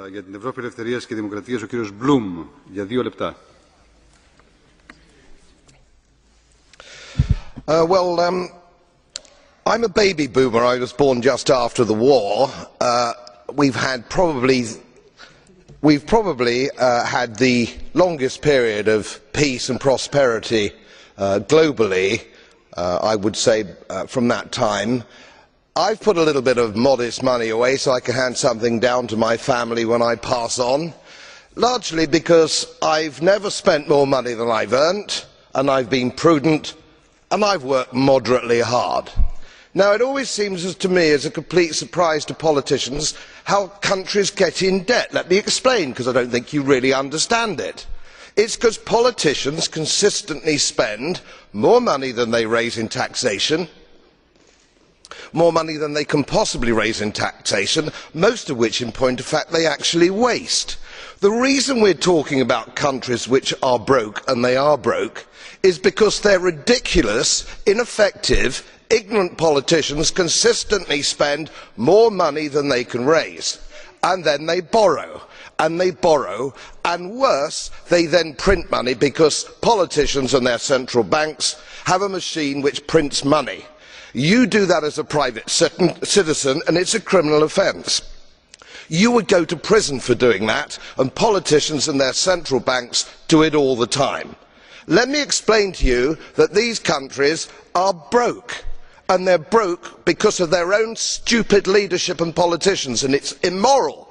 Για την Ευρώπη Ελευθερίας και Δημοκρατίας, ο κύριος Μπλουμ, για 2 λεπτά. I'm a baby boomer. I was born just after the war. We've probably had the longest period of peace and prosperity globally, I would say, from that time. I've put a little bit of modest money away so I can hand something down to my family when I pass on, largely because I've never spent more money than I've earned, and I've been prudent, and I've worked moderately hard. Now, it always seems to me as a complete surprise to politicians how countries get in debt. Let me explain, because I don't think you really understand it. It's because politicians consistently spend more money than they raise in taxation, more money than they can possibly raise in taxation, most of which, in point of fact, they actually waste. The reason we're talking about countries which are broke, and they are broke, is because their ridiculous, ineffective, ignorant politicians consistently spend more money than they can raise, and then they borrow, and worse, they then print money because politicians and their central banks have a machine which prints money. You do that as a private citizen, and it's a criminal offence. You would go to prison for doing that, and politicians and their central banks do it all the time. Let me explain to you that these countries are broke, and they're broke because of their own stupid leadership and politicians, and it's immoral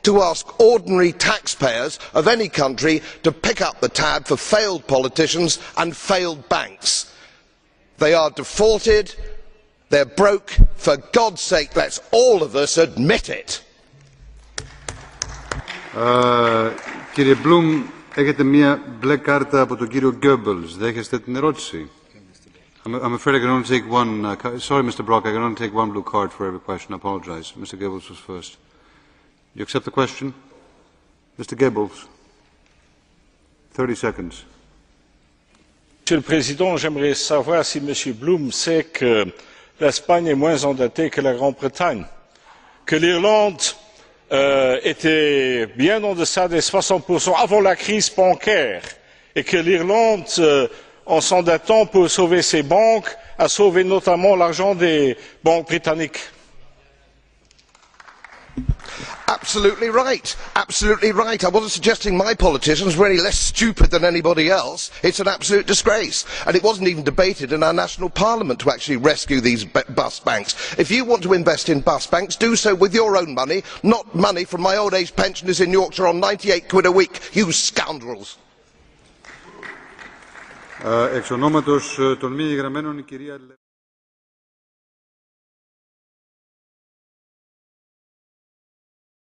to ask ordinary taxpayers of any country to pick up the tab for failed politicians and failed banks. They are defaulted, they're broke. For God's sake, let's all of us admit it. Κύριε Μπλουμ, έχετε μία μπλε κάρτα από τον κύριο Goebbels. Δέχεστε την ερώτηση? I'm afraid I can only take one. Sorry, Mr. Brok, I can only take one blue card for every question. I apologize. Mr. Goebbels was first. You accept the question? Mr. Goebbels, 30 seconds. Monsieur le Président, j'aimerais savoir si M. Bloom sait que l'Espagne est moins endettée que la Grande-Bretagne, que l'Irlande était bien en deçà des 60% avant la crise bancaire, et que l'Irlande, en s'endettant pour sauver ses banques, a sauvé notamment l'argent des banques britanniques. Absolutely right. Absolutely right. I wasn't suggesting my politicians were any less stupid than anybody else. It's an absolute disgrace. And it wasn't even debated in our national parliament to actually rescue these bust banks. If you want to invest in bust banks, do so with your own money, not money from my old age pensioners in Yorkshire on 98 quid a week. You scoundrels. Εξ ονόματος των μη εγγραμμένων, η κυρία